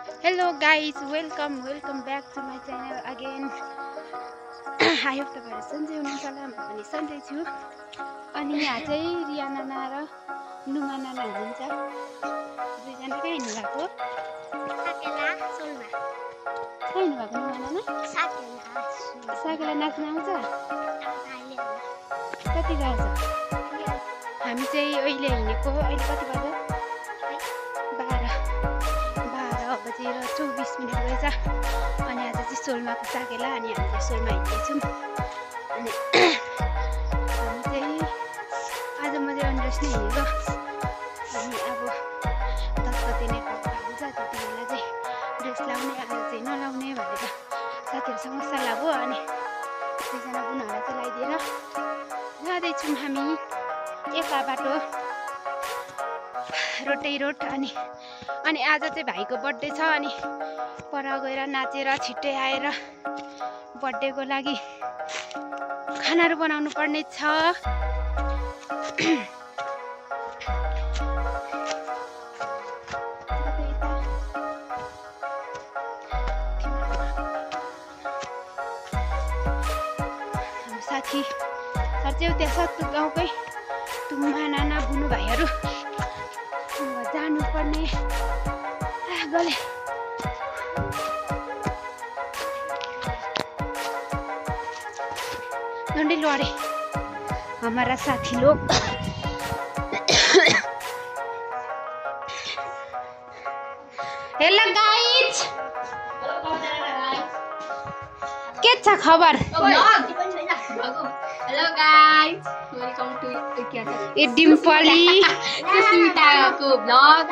Hello guys, welcome back to my channel again. I hope तपाईहरु सन्चै हुनुहुन्छ होला, म पनि सन्चै छु। अनि यहाँ चाहिँ रिया नाना र नुमा नाना हुनुहुन्छ। दुईजना कहाँ हिँड्नु भएको? साकेला सोलमा। कहाँ हिँड्नु भएको नुमा नाना? साकेला नाच्न आउँछ? कति गएछ? हामी चाहिँ अहिले हिँडेको, अहिले कति बज्यो? 12:24 भएछ। अनि आज चाहिँ सोलमाको साकेला, अनि हामी चाहिँ सोलमा हिँड्दैछौँ। अनि हामी चाहिँ आज म चाहिँ अनड्रेस नै हिँडेको। अनि अब 10 गते नेपाल हुन्छ, त्यति बेला चाहिँ ड्रेस लाउने, आज चाहिँ नलाउने भनेर साथीहरूसँग सल्लाह भयो। अनि दुईजना बुनाहरूलाई चाहिँ लगाइदिएर जाँदैछौँ हामी एका बाटो रोटै रोड। अनि आज चाहिँ भाइको बर्थडे छ। अनि पर गएर नाचेर छिट्टै आएर बर्थडेको लागि खानाहरू बनाउनु पर्ने छ। साथी चाहिँ सत्तु गाउँकै तुम्मा नाना बुनु भाइहरू जानुपर्ने गले। डोंट वरी हमारा साथी लोग। हेलो गाइज, के छ खबर? Hello guys, welcome to Dimpli सुस्मिताको ब्लग।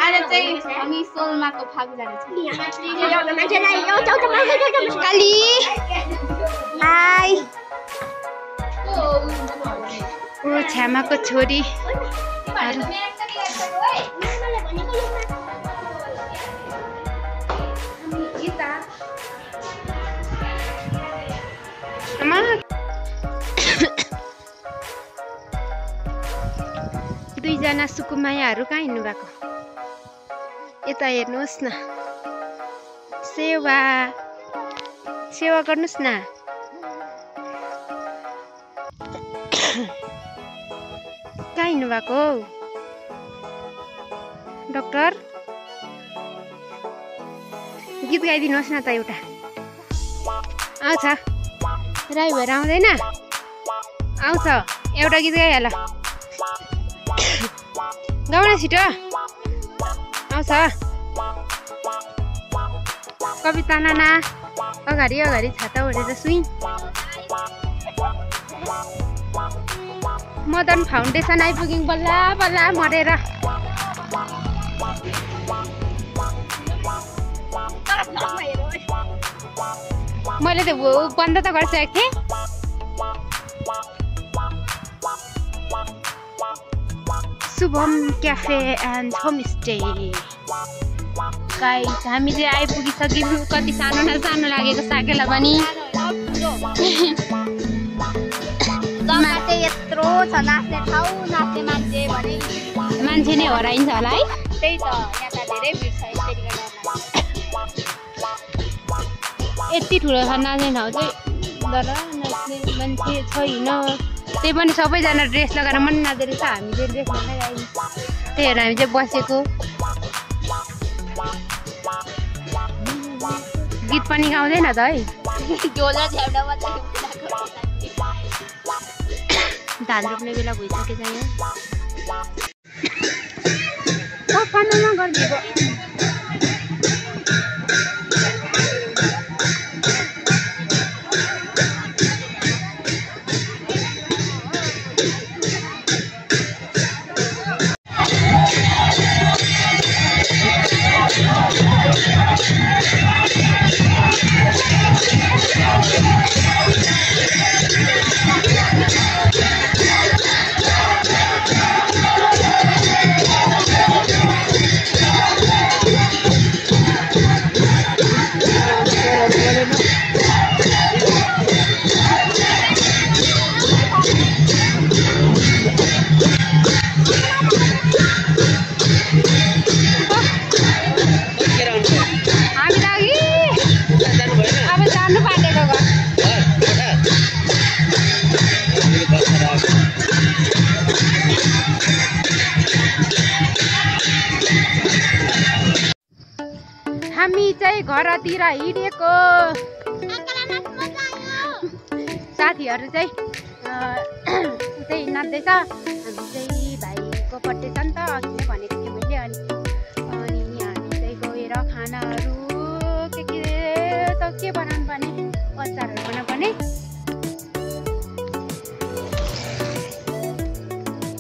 आज चाहिँ हामी सोलमाको फागु जाँदैछौँ। काली हाय, ओ छ्यामाको छोरी। दुईजना सुकुमायाहरू कहाँ हिँड्नु भएको? यता हेर्नुहोस् न, सेवा गर्नुहोस् न। कहाँ हिँड्नु भएको डाक्टर? गीत गाइदिनुहोस् न त एउटा। आउँछ राई भएर आउँदैन? आउँछ, एउटा गीत गाइहाल। गाउन छिटो आउँछ। कविता नाना अगाडि छाता ओढेर सुई। मदन फाउन्डेसन आइपुग्यौँ बल्ल बल्ल मरेर। मैले त बन्द त गरिसकेको थिएँ। Shubham cafe and homestay guys, हामी चाहिँ आइपुगिसक्यौँ। कति सानो न सानो लागेको साकेला पनि। यत्रो छ नाच्ने ठाउँ, नाच्ने मान्छे भने मान्छे नै हराइन्छ होला है। त्यही त, यहाँ त धेरै भिड छ। यति ठुलो छ नाच्ने ठाउँ चाहिँ, तर नाच्ने मान्छे छैन। त्यही पनि सबैजना ड्रेस लगाएर मन नाच्दै रहेछ। हामी चाहिँ ड्रेस लगाइदिन्छ, त्यही भएर हामी चाहिँ बसेको। गीत पनि गाउँदैन त है। धान रोप्ने बेला भइसकेछ यहाँ। गरिदिएको हामी चाहिँ घरतिर हिँडेको साथीहरू चाहिँ उतै नाच्दैछ। हामी चाहिँ भाइको बर्थडे छ नि त, अघि नै भनेको थिएँ मैले। अनि हामी चाहिँ गएर खानाहरू के बनाउनु पर्ने, अचारहरू बनाउनु पर्ने।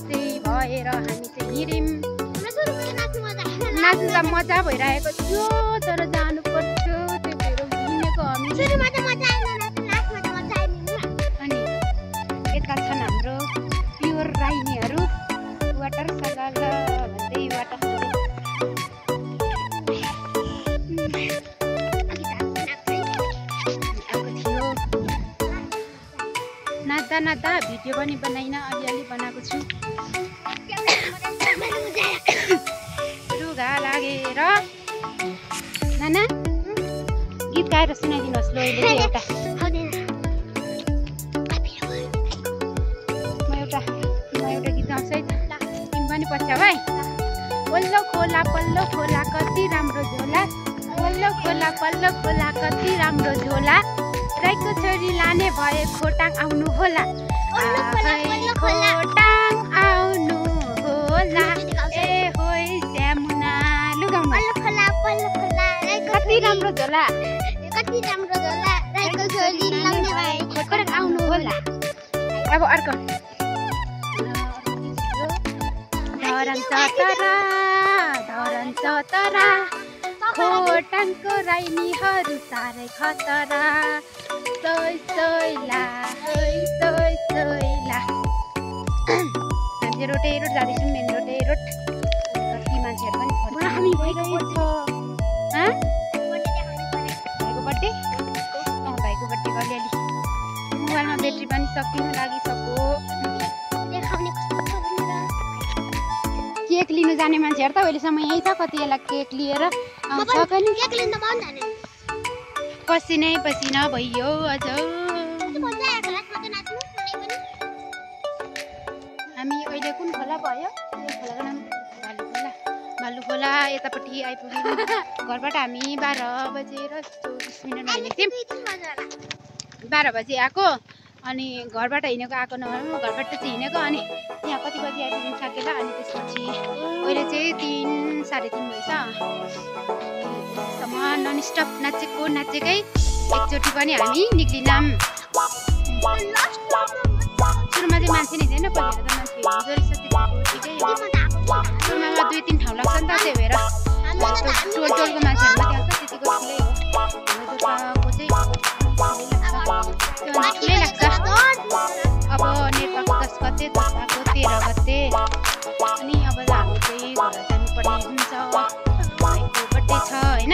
त्यही भएर हामी चाहिँ हिँड्यौँ। नाच्नु त मजा भइरहेको थियो तर जानु पर्थ्यो, त्यही भएर हिँडेको हामी। अनि यता छन् हाम्रो प्योर राइनीहरू, वाटर सगाल भन्दै वाटर नाच्दा नाच्दा भिडियो पनि बनाइन, अलिअलि बनाएको छु। रुगा लागेर नाना गीत गाएर सुनाइदिनुहोस् ल एउटा। म एउटा गीत गाउँछु है त, तिमी पनि पछ्याउ है। पल्लो खोला कति राम्रो झोला, पल्लो खोला कति राम्रो झोला, राईको छोरी लाने भए खोटाङ आउनु होला, खोटाङ आउनु होला। ए होय श्यामुना लुगाउनु कति राम्रो झोला, राईको छोरी लाउने भए खोटाङ आउनु होला। अब अर्को धरन चतरा खोटाङको राइनीहरू साह्रै खतरा, सोइला हामी रोड जाँदैछौँ, मेन रोड। कति मान्छेहरू पनि हामी भाइको बर्थडे भाइको बर्थडेको अलिअलि मोबाइलमा ब्याट्री पनि सकिनु लागिसक्यो। केक लिनु जाने मान्छेहरू त अहिलेसम्म यही छ, कति बेला केक लिएर आउँछ पनि। पसिना भइयो अझ। हामी अहिले कुन खोला भयो, खोलाको नाम भालु खोला। यतापट्टि आइपुग्यौँ। घरबाट हामी 12 बजेर 24 मिनटमा हिँडेको थियौँ। 12 बजी आएको, अनि घरबाट हिँडेको आएको नभए घरबाट चाहिँ हिँडेको। अनि यहाँ कति बजी आइपुग्नु सकेला। अनि त्यसपछि अहिले चाहिँ 3 साढे 3 भएछ। सम्म ननस्टप नाचेकै एकचोटि पनि हामी निक्लिनौँ। सुरुमा चाहिँ मान्छे नै थिएन, पहिला त मान्छे सुरुमा 2-3 ठाउँ लाग्छ नि त, त्यही भएर टोलको मान्छेहरू मात्रै आउँछ, त्यतिको ठुलै हो। हाम्रो ठुलै लाग्छ। अब नेपालको 10 गते, 10 13 गते, अनि अब हामी चाहिँ घर जानुपर्ने हुन्छ। भाइको बर्थडे छ होइन।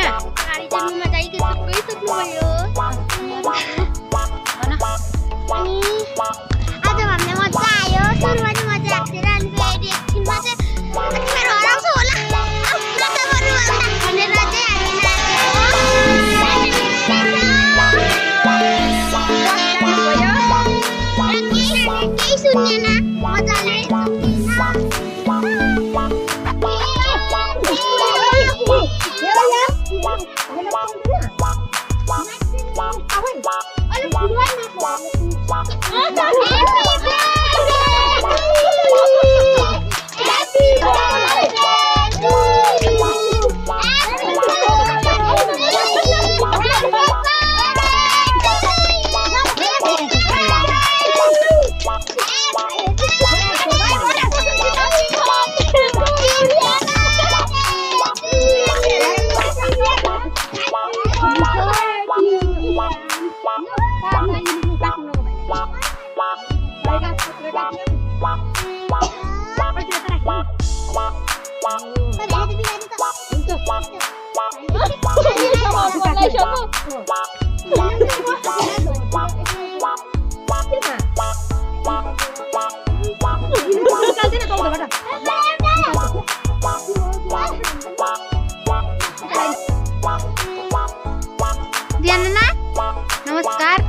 नमस्कार,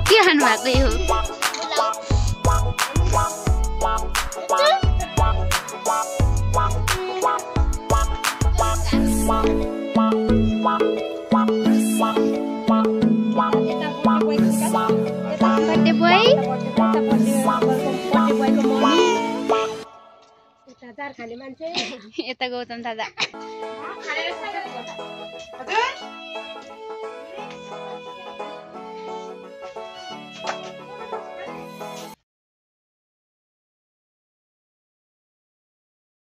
के खानु भएको हो? बर्थडे बोय यता गौतम दादा